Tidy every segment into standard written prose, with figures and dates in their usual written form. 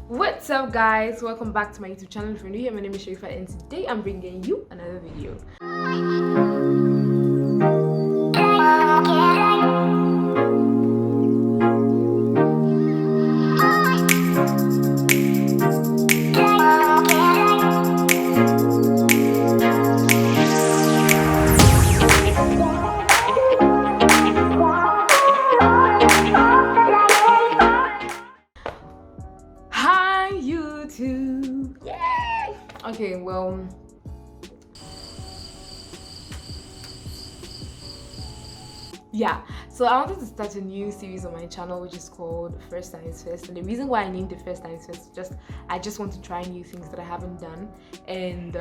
What's up, guys? Welcome back to my YouTube channel. If you're new here, my name is Sheri, and today I'm bringing you another video. Hi, YouTube! Yay! Okay, well, yeah, so I wanted to start a new series on my channel which is called First Times First, and the reason why I named it First Times First is I just want to try new things that I haven't done, and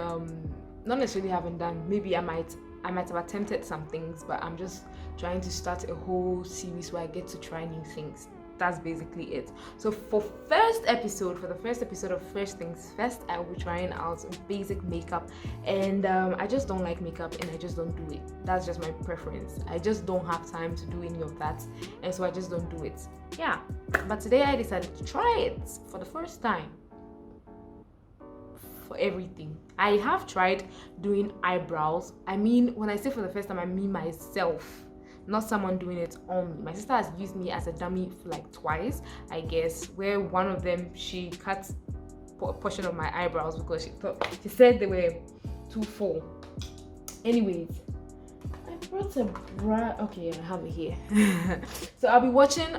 not necessarily haven't done. Maybe I might have attempted some things, but I'm just trying to start a whole series where I get to try new things. That's basically it. So for the first episode of First Things First, I will be trying out basic makeup, and I just don't like makeup and I just don't do it. That's just my preference. I just don't have time to do any of that, and so I just don't do it. Yeah, but today I decided to try it for the first time for everything. I have tried doing eyebrows. I mean, when I say for the first time, I mean myself, not someone doing it on me. My sister has used me as a dummy for like twice, I guess, where one of them she cut a portion of my eyebrows because she said they were too full. Anyways, I brought a brush. Okay, I have it here. So I'll be watching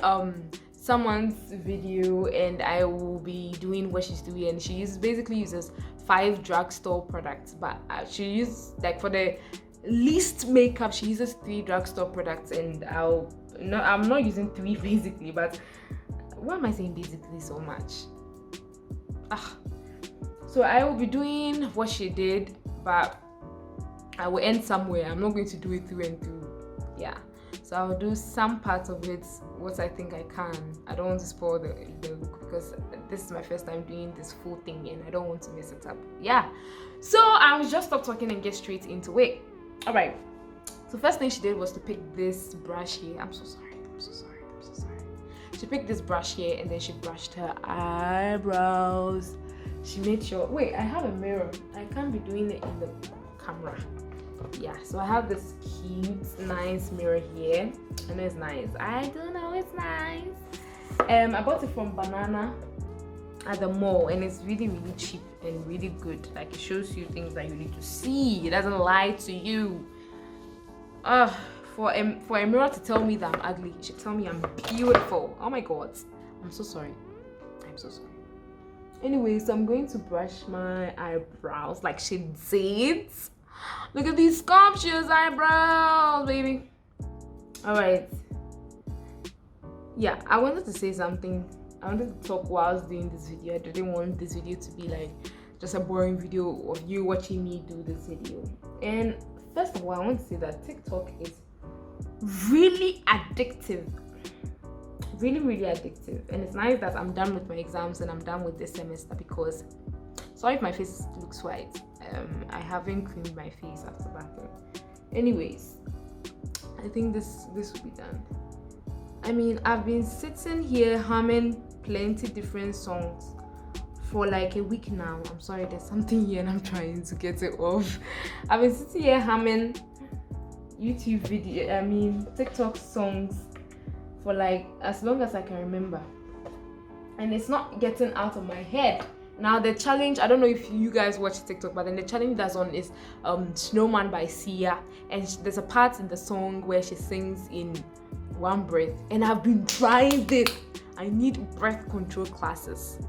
someone's video and I will be doing what she's doing, and she basically uses 5 drugstore products, but she uses, like, for the least makeup she uses 3 drugstore products, and I'm not using 3 basically, but why am I saying basically so much? So I will be doing what she did, but I will end somewhere. I'm not going to do it through and through. Yeah, so I'll do some parts of it, what I think I can. I don't want to spoil the look because this is my first time doing this full thing and I don't want to mess it up. Yeah, so I will just stop talking and get straight into it. All right, so first thing she did was to pick this brush here. I'm so sorry. She picked this brush here and then she brushed her eyebrows. She made sure, wait, I have a mirror. I can't be doing it in the camera. Yeah, so I have this cute, nice mirror here. I know it's nice. I do know it's nice. I bought it from Banana at the mall, and it's really cheap and really good. Like, it shows you things that you need to see. It doesn't lie to you. For a mirror to tell me that I'm ugly, it should tell me I'm beautiful. Oh my god, I'm so sorry. Anyway, so I'm going to brush my eyebrows like she did. Look at these scrumptious eyebrows, baby. All right, yeah, I wanted to say something. I wanted to talk while I was doing this video. I didn't want this video to be like just a boring video of you watching me do this video. And first of all, I want to say that TikTok is really addictive. Really addictive. And it's nice that I'm done with my exams and I'm done with this semester, because sorry if my face looks white. I haven't creamed my face after bathing. Anyways, I think this will be done. I mean, I've been sitting here humming plenty different songs for like a week now. I'm sorry, there's something here and I'm trying to get it off. I've been sitting here humming TikTok songs for like as long as I can remember, and it's not getting out of my head. Now the challenge, I don't know if you guys watch TikTok, but then the challenge that's on is Snowman by Sia, and there's a part in the song where she sings in one breath, and I've been trying this. I need breath control classes.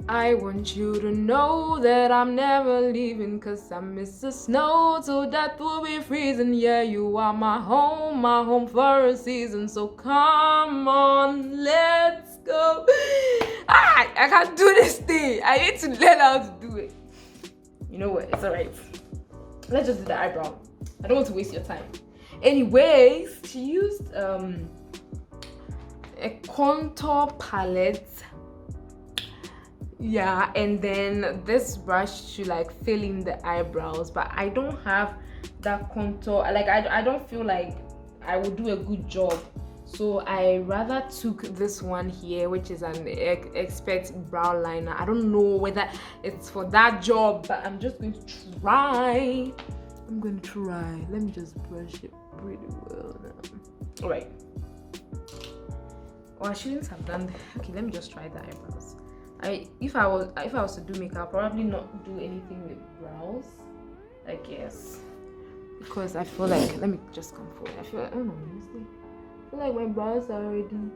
I want you to know that I'm never leaving, cause I miss the snow till death will be freezing. Yeah, you are my home for a season. So come on, let's go. I can't do this thing. I need to learn how to do it. You know what? It's alright. Let's just do the eyebrow. I don't want to waste your time. Anyways, she used a contour palette. Yeah, and then this brush to like fill in the eyebrows, but I don't have that contour. Like I don't feel like I would do a good job So I rather took this one here, which is an expert brow liner. I don't know whether it's for that job, but I'm just going to try. Let me just brush it pretty well now. All right. Oh, I shouldn't have done that. Okay, let me just try the eyebrows. If I was to do makeup, I'll probably not do anything with brows, I guess, because I feel like, let me just come forward. I feel like, I don't know, honestly, I feel like my brows are already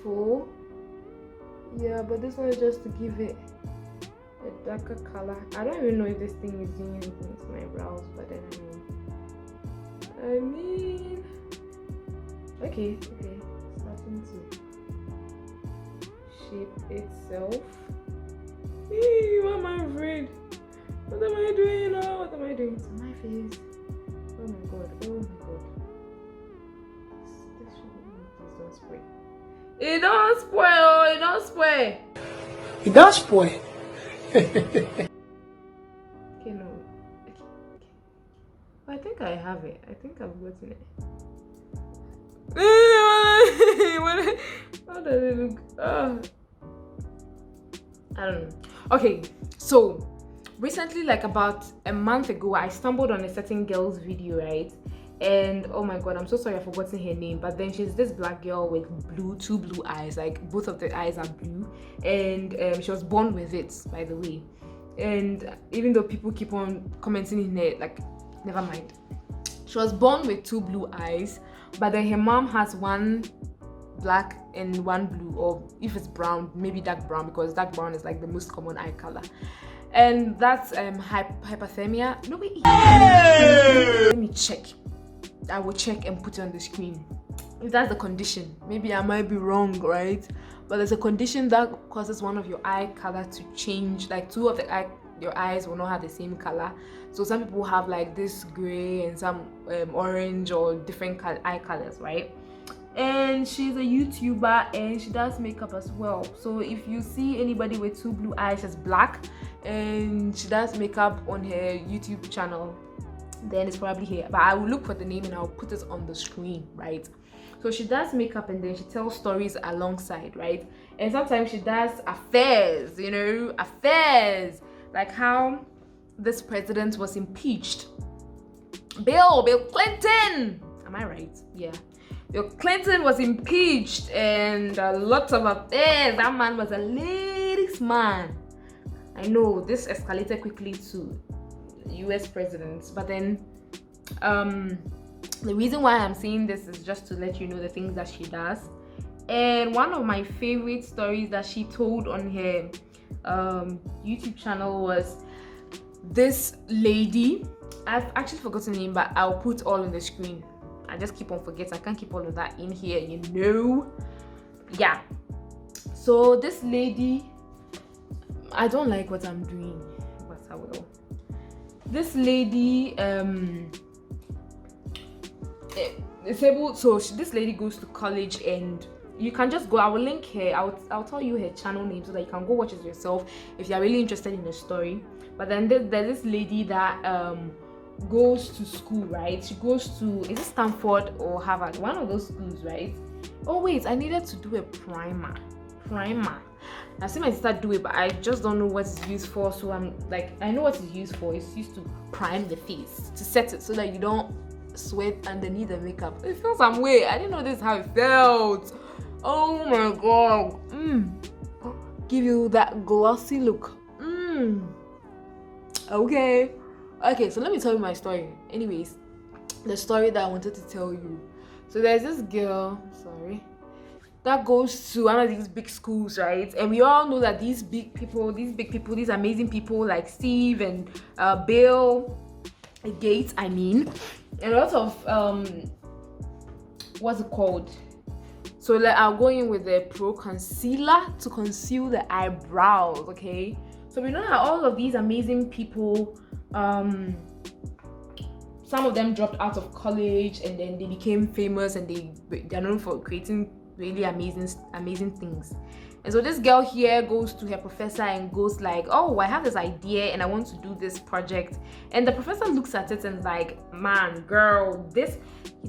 full. Yeah, but this one is just to give it a darker color. I don't even know if this thing is doing anything to my brows, but then I mean, okay, starting to shape itself. Eee, what am I afraid? What am I doing now? What am I doing to my face? Oh my god. This don't spoil. It don't spoil. It does spoil. Okay, no. Okay. I think I have it. I think I've gotten it. How does it look? I don't know. Okay, so recently, like about a month ago, I stumbled on a certain girl's video, right? And oh my god, I'm so sorry I've forgotten her name, but then she's this black girl with two blue eyes, like both of the eyes are blue, and she was born with it, by the way. And even though people keep on commenting in it, like, never mind. She was born with two blue eyes, but then her mom has one black and one blue, or if it's brown, maybe dark brown, because dark brown is like the most common eye color. And that's hypothermia. No, wait. Let me check. I will check and put it on the screen. If that's the condition, maybe I might be wrong, right? But there's a condition that causes one of your eye color to change. Like two of your eyes will not have the same color. So some people have like this gray and some orange or different eye colors, right? And she's a YouTuber and she does makeup as well. So if you see anybody with two blue eyes, she's black and she does makeup on her YouTube channel, then it's probably here. But I will look for the name and I'll put it on the screen, right? So she does makeup and then she tells stories alongside, right? And sometimes she does affairs, affairs, like how this president was impeached. Bill Clinton, am I right? Yeah. Bill Clinton was impeached and lots of affairs. That man was a ladies' man. I know this escalated quickly to US presidents, but then the reason why I'm saying this is just to let you know the things that she does. And one of my favorite stories that she told on her YouTube channel was this lady. I've actually forgotten the name, but I'll put all on the screen. I just keep on forgetting. I can't keep all of that in here, Yeah. So this lady, I don't like what I'm doing, but I will. This lady is able. So this lady goes to college, and you can just go. I will link her. I'll tell you her channel name so that you can go watch it yourself if you are really interested in the story. But then there's this lady that goes to school, right? She goes to, is it Stanford or Harvard? One of those schools, right? Oh wait, I needed to do a primer. I see my sister do it, but I just don't know what it's used for. So I'm like, I know what it's used for. It's used to prime the face, to set it so that you don't sweat underneath the makeup. It feels some way. I didn't know this is how it felt. Oh my god. Give you that glossy look. Okay, so let me tell you my story. Anyways, the story that I wanted to tell you. So there's this girl, that goes to one of these big schools, right? And we all know that these amazing people like Steve and Bill Gates, and a lot of what's it called? So I'll go in with the Pro Concealer to conceal the eyebrows, okay? So we know how all of these amazing people, some of them dropped out of college and then they became famous and they're known for creating really amazing things. And so this girl here goes to her professor and goes like, oh, I have this idea and I want to do this project. And the professor looks at it and is like, man, girl, this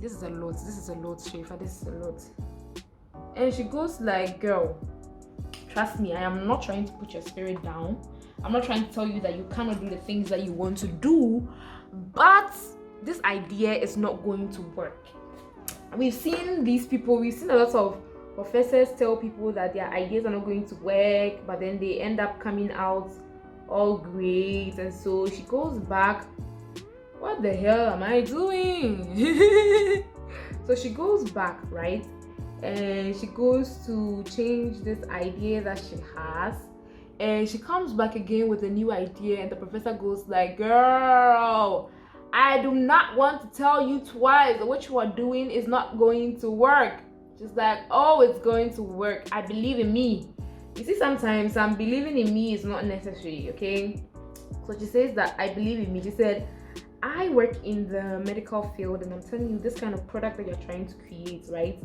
is a lot, Sherifa, this is a lot. And she goes like, girl, trust me, I am not trying to put your spirit down. I'm not trying to tell you that you cannot do the things that you want to do, but this idea is not going to work. We've seen a lot of professors tell people that their ideas are not going to work, but then they end up coming out all great. And so she goes back, what the hell am I doing? So she goes back, right? And she goes to change this idea that she has. And she comes back again with a new idea, and the professor goes like, girl, I do not want to tell you twice that what you are doing is not going to work. She's like, oh, it's going to work. I believe in me. You see, sometimes believing in me is not necessary, okay? So she says that I believe in me. She said, I work in the medical field, and I'm telling you, this kind of product that you're trying to create, right?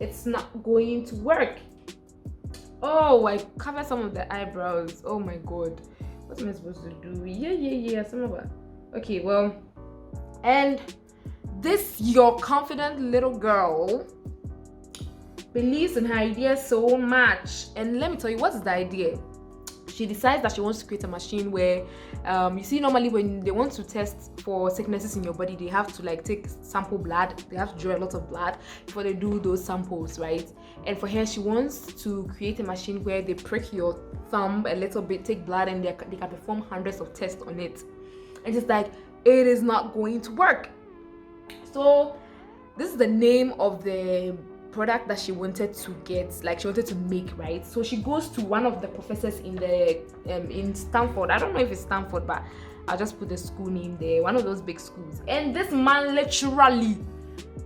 It's not going to work. Oh, I covered some of the eyebrows. Oh my god. What am I supposed to do? Yeah. Some of it. Okay, well, and this your confident little girl believes in her idea so much. And let me tell you, what is the idea? She decides that she wants to create a machine where you see, normally when they want to test for sicknesses in your body, they have to like take sample blood. They have to draw a lot of blood before they do those samples, right? And for her, she wants to create a machine where they prick your thumb a little bit, take blood, and they can perform hundreds of tests on it. And it's like, it is not going to work. So this is the name of the product that she wanted to get, like she wanted to make, right? So she goes to one of the professors in the in Stanford. I don't know if it's Stanford, but I'll just put the school name there, one of those big schools. And this man literally,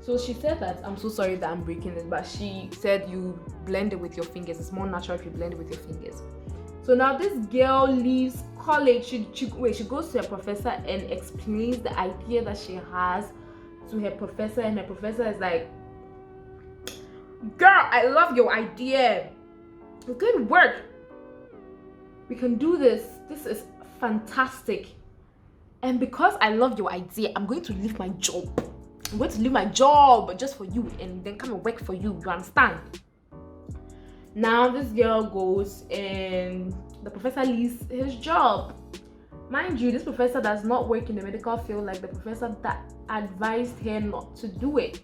so she said that, I'm so sorry that I'm breaking this, but she said you blend it with your fingers. It's more natural if you blend it with your fingers. So now this girl leaves college. She goes to her professor and explains the idea that she has to her professor, and her professor is like, girl, I love your idea. Good work. We can do this. This is fantastic. And because I love your idea, I'm going to leave my job. I'm going to leave my job just for you and then come and work for you. You understand? Now this girl goes and the professor leaves his job. Mind you, this professor does not work in the medical field like the professor that advised her not to do it.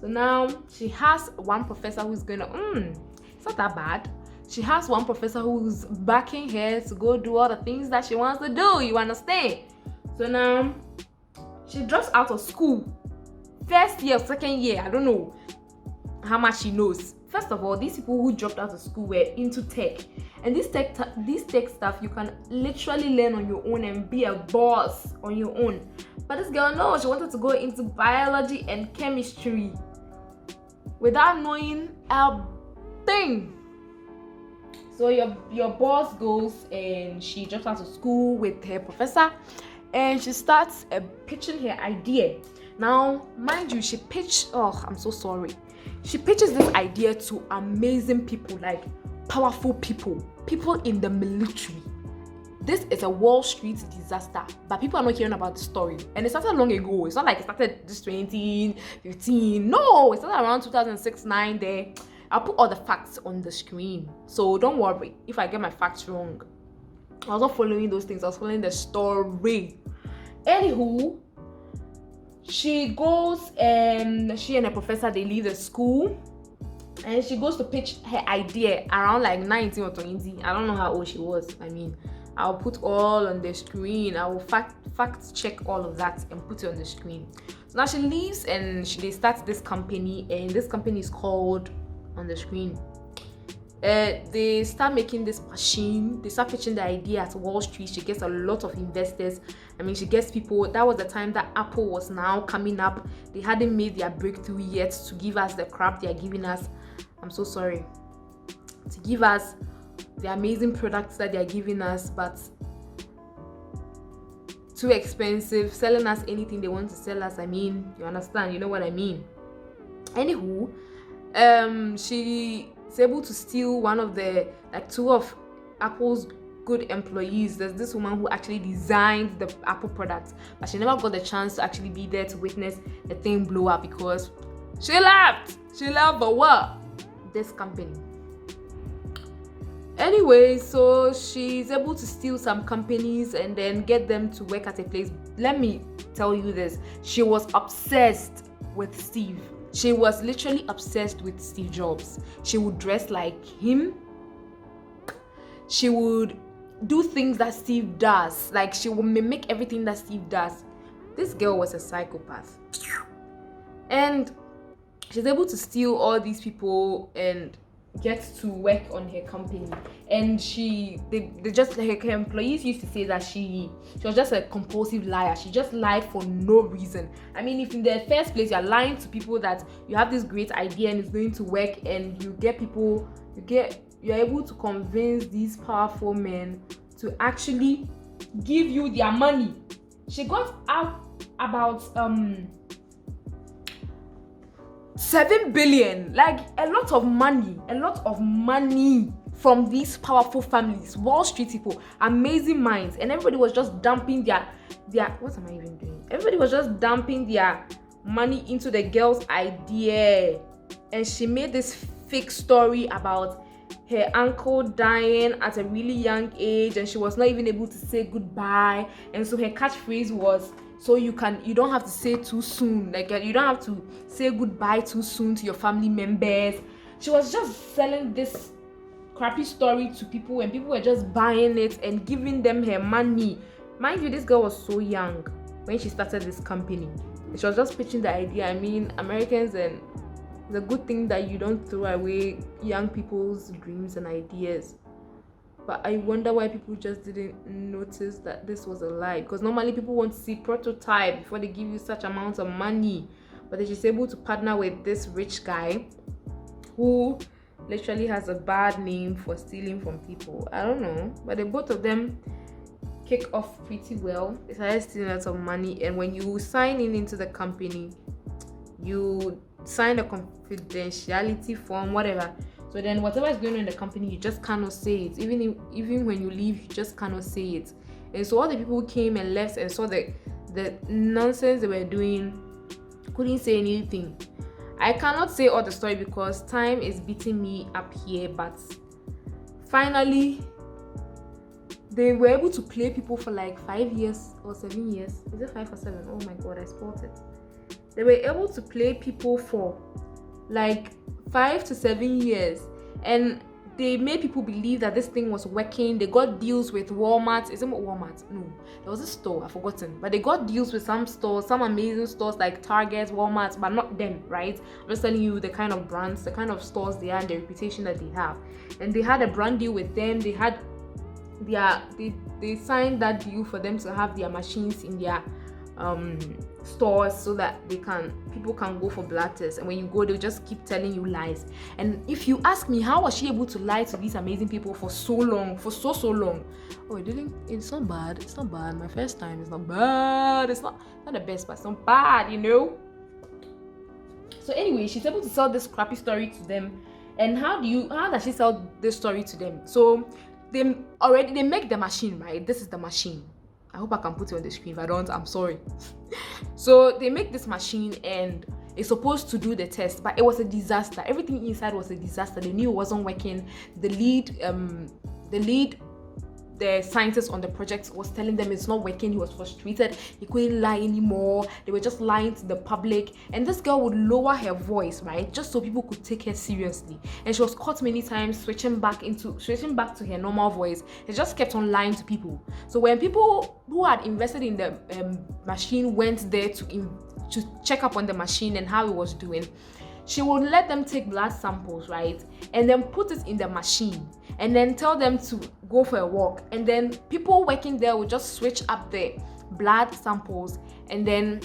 So now she has one professor who's gonna, it's not that bad. She has one professor who's backing her to go do all the things that she wants to do. You understand? So now she drops out of school. First year, second year, I don't know how much she knows. First of all, these people who dropped out of school were into tech. And this tech stuff, you can literally learn on your own and be a boss on your own. But this girl, no, she wanted to go into biology and chemistry without knowing a thing. So your boss goes and she drops out of school with her professor and she starts pitching her idea. Now, mind you, she pitches this idea to amazing people, like powerful people in the military. This is a Wall Street disaster, but people are not hearing about the story. And it started long ago. It's not like it started this 2015. No, it started around 2006-9 there. I'll put all the facts on the screen. So don't worry if I get my facts wrong. I was not following those things. I was following the story. Anywho, she goes and she and her professor, they leave the school. And she goes to pitch her idea around like 19 or 20. I don't know how old she was. I mean, I'll put all on the screen. I will fact check all of that and put it on the screen. So now she leaves and they start this company, and this company is called on the screen. They start making this machine. They start pitching the idea at Wall Street. She gets a lot of investors. I mean, she gets people. That was the time that Apple was now coming up. They hadn't made their breakthrough yet to give us the crap they are giving us. I'm so sorry. To give us the amazing products that they are giving us, but too expensive, selling us anything they want to sell us. I mean, you understand, you know what I mean. Anywho, she is able to steal one of the, like, two of Apple's good employees. There's this woman who actually designed the Apple products, but she never got the chance to actually be there to witness the thing blow up because she left but what? This company. Anyway, so she's able to steal some companies and then get them to work at a place. Let me tell you this, she was obsessed with Steve. She was literally obsessed with Steve Jobs. She would dress like him. She would do things that Steve does. Like, she would mimic everything that Steve does. This girl was a psychopath. And she's able to steal all these people and get to work on her company. And they just, her employees used to say that she was just a compulsive liar. She just lied for no reason. I mean, if in the first place you're lying to people that you have this great idea and it's going to work, and you're able to convince these powerful men to actually give you their money. She got out about 7 billion, like a lot of money from these powerful families, Wall Street people, amazing minds, and everybody was just dumping their what am I even doing? Everybody was just dumping their money into the girl's idea, and she made this fake story about her uncle dying at a really young age, and she was not even able to say goodbye, and so her catchphrase was, so you don't have to say too soon, like you don't have to say goodbye too soon to your family members. She was just selling this crappy story to people, and people were just buying it and giving them her money. Mind you, this girl was so young when she started this company. She was just pitching the idea. I mean, Americans, and it's a good thing that you don't throw away young people's dreams and ideas. But I wonder why people just didn't notice that this was a lie. Because normally people want to see prototype before they give you such amounts of money. But then she's able to partner with this rich guy who literally has a bad name for stealing from people. I don't know. But the both of them kick off pretty well. They started stealing lots of money. And when you sign into the company, you sign a confidentiality form, whatever. So then whatever is going on in the company, you just cannot say it. Even when you leave, you just cannot say it. And so all the people who came and left and saw the nonsense they were doing couldn't say anything. I cannot say all the story because time is beating me up here, but finally they were able to play people for like 5 years or 7 years. Is it 5 or 7? Oh my god, I spelled it. They were able to play people for like 5 to 7 years, and they made people believe that this thing was working. They got deals with Walmart. Is it Walmart? No, there was a store, I've forgotten, but they got deals with some stores, some amazing stores like Target, Walmart, but not them, right? I'm just telling you the kind of brands, the kind of stores they are, and the reputation that they have. And they had a brand deal with them. They had they signed that deal for them to have their machines in their stores so that people can go for blood tests, and when you go they'll just keep telling you lies. And if you ask me, how was she able to lie to these amazing people for so long, for so long? Oh, it's not bad. My first time, it's not bad. It's not the best, but it's not bad, you know. So anyway, she's able to sell this crappy story to them. And how does she sell this story to them? So they make the machine, right? This is the machine. I hope I can put it on the screen. If I don't, I'm sorry. So they make this machine and it's supposed to do the test, but it was a disaster. Everything inside was a disaster. They knew it wasn't working. The scientist on the project was telling them it's not working. He was frustrated. He couldn't lie anymore. They were just lying to the public. And this girl would lower her voice, right, just so people could take her seriously. And she was caught many times switching back to her normal voice. She just kept on lying to people. So when people who had invested in the machine went there to check up on the machine and how it was doing, she would let them take blood samples, right, and then put it in the machine and then tell them to go for a walk. And then people working there would just switch up the blood samples and then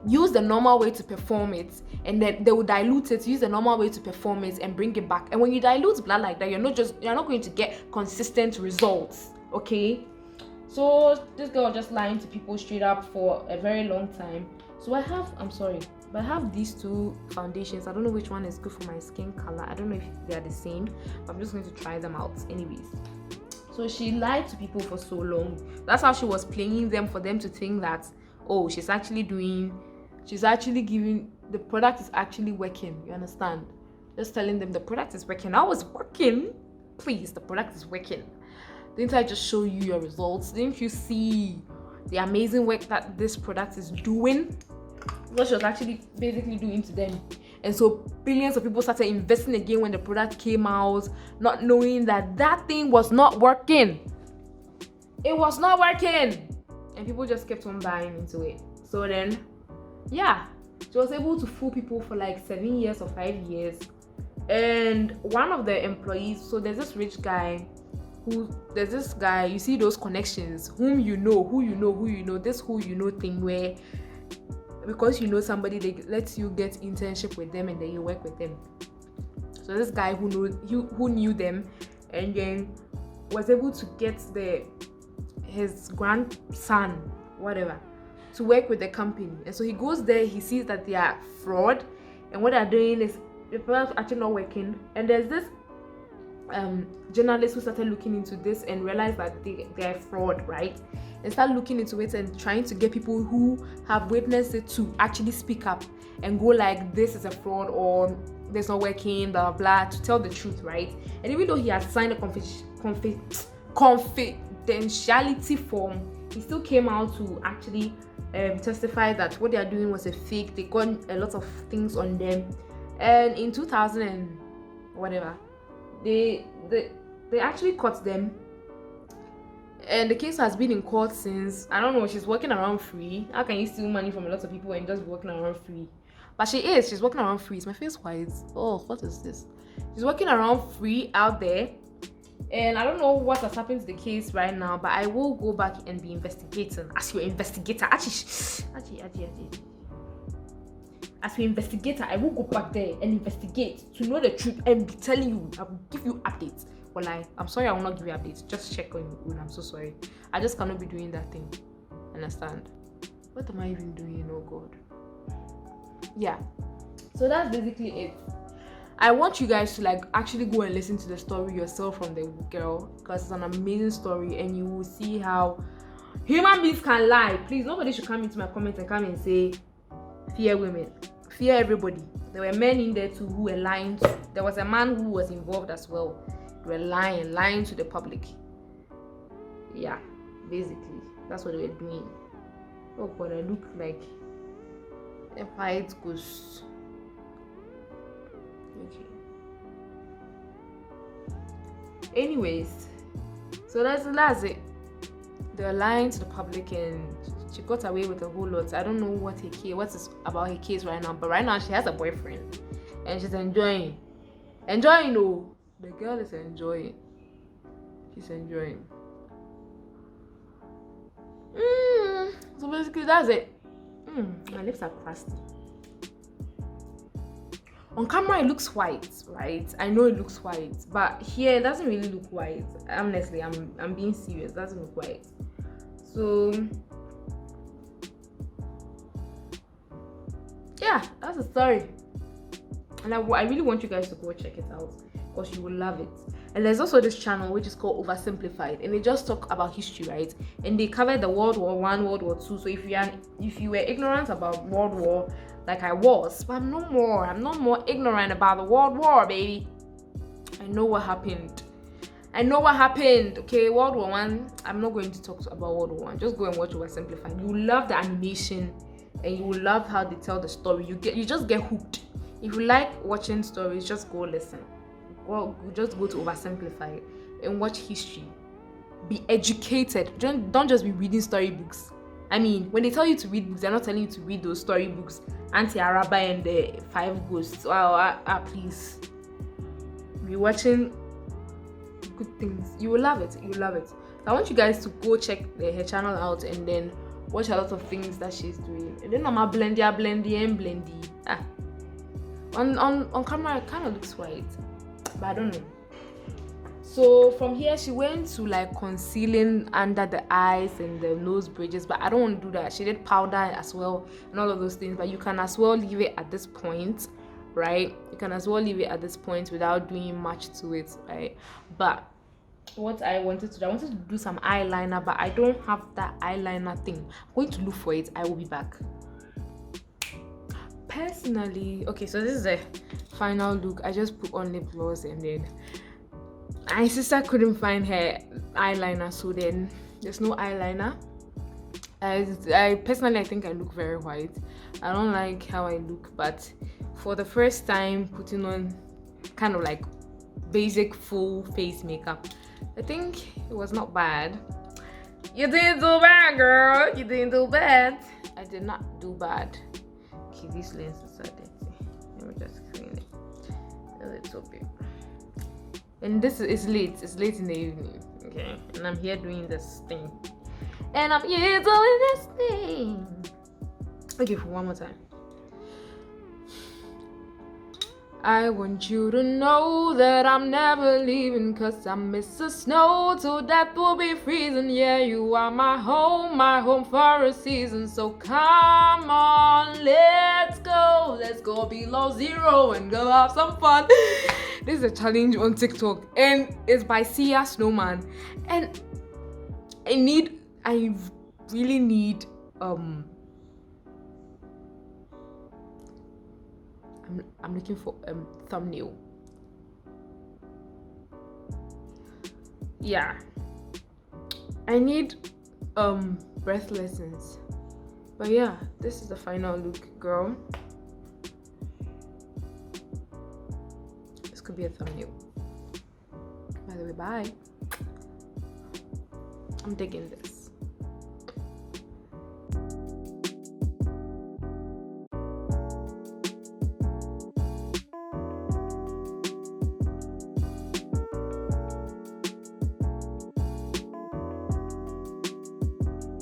use the normal way to perform it, and then they would dilute it, use the normal way to perform it, and bring it back. And when you dilute blood like that, you're not going to get consistent results, okay? So this girl was just lying to people straight up for a very long time. So I'm sorry, But I have these two foundations. I don't know which one is good for my skin color. I don't know if they are the same, but I'm just going to try them out anyways. So she lied to people for so long. That's how she was playing them, for them to think that, oh, she's actually giving, the product is actually working. You understand? Just telling them the product is working. I was working. Please, the product is working. Didn't I just show you your results? Didn't you see the amazing work that this product is doing? What she was actually basically doing to them. And so billions of people started investing again when the product came out, not knowing that that thing was not working. It was not working. And people just kept on buying into it. So then, yeah, she was able to fool people for like 7 years or 5 years. And one of the employees, so there's this rich guy, you see those connections, who you know, this who you know thing, where because you know somebody, they let you get internship with them and then you work with them. So this guy who knew them, and then was able to get his grandson, whatever, to work with the company. And so he goes there, he sees that they are fraud, and what they're doing is the product actually not working. And there's this journalist who started looking into this and realized that they're fraud, right? And start looking into it and trying to get people who have witnessed it to actually speak up and go like, this is a fraud, or this not working, blah blah, to tell the truth, right? And even though he had signed a confidentiality form, he still came out to actually testify that what they are doing was a fake. They got a lot of things on them, and in 2000 and whatever, they actually caught them. And the case has been in court since, I don't know, she's working around free. How can you steal money from a lot of people and just be working around free? But she's working around free. Is my face white? Oh, what is this? She's working around free out there. And I don't know what has happened to the case right now, but I will go back and be investigating as your investigator. As your investigator, I will go back there and investigate to know the truth and be telling you. I will give you updates. Well, I'm sorry, I will not give you updates. Just check on you. I'm so sorry. I just cannot be doing that thing. Understand? What am I even doing? Oh God. Yeah. So that's basically it. I want you guys to actually go and listen to the story yourself from the girl, because it's an amazing story, and you will see how human beings can lie. Please, nobody should come into my comments and come and say fear women, fear everybody. There were men in there too who were lying. There was a man who was involved as well. They were lying to the public. Yeah, basically that's what they were doing. Oh God, I look like a white ghost. Okay. Anyways, so that's it. They're lying to the public, and she got away with a whole lot. I don't know what is about her case right now, but right now she has a boyfriend and she's enjoying. Oh, the girl is enjoying. She's enjoying. So basically that's it. My lips are crusty. On camera it looks white, right? I know it looks white, but here it doesn't really look white. Honestly, I'm being serious. It doesn't look white. So yeah, that's the story. And I really want you guys to go check it out, because you will love it. And there's also this channel which is called Oversimplified, and they just talk about history, right? And they cover the World War I, World War II. So if you were ignorant about World War, like I was, but I'm not more ignorant about the World War, baby. I know what happened. Okay, World War I. I'm not going to talk about World War I. Just go and watch Oversimplified. You will love the animation, and you will love how they tell the story. You just get hooked. If you like watching stories, just go listen. Just go to Oversimplified and watch history. Be educated. Don't just be reading storybooks. I mean, when they tell you to read books, they're not telling you to read those storybooks, Auntie Araba and the 5 Ghosts. Please. Be watching good things. You will love it. So I want you guys to go check her channel out and then watch a lot of things that she's doing. And then I'm a blendy. On camera it kind of looks white, but I don't know. So from here she went to like concealing under the eyes and the nose bridges, but I don't want to do that. She did powder as well and all of those things, but you can as well leave it at this point, right? You can as well leave it at this point without doing much to it, right? But what I wanted to do some eyeliner, but I don't have that eyeliner thing. I'm going to look for it. I will be back. Personally, okay, so this is the final look. I just put on lip gloss and then my sister couldn't find her eyeliner, so then there's no eyeliner. I personally, I think I look very white. I don't like how I look, but for the first time putting on kind of like basic full face makeup, I think it was not bad. You didn't do bad, girl. You didn't do bad. I did not do bad. Okay, these lenses are dirty. Let me just clean it a little bit. And this is late. It's late in the evening. Okay, and I'm here doing this thing. And I'm here doing this thing. Okay, for one more time. I want you to know that I'm never leaving, 'cause I miss the snow till death will be freezing. Yeah, you are my home for a season. So come on, let's go below zero and go have some fun. This is a challenge on TikTok and it's by Sia Snowman. And I really need I'm looking for thumbnail. Yeah, I need breath lessons. But yeah, this is the final look, girl. This could be a thumbnail. By the way, bye. I'm digging this.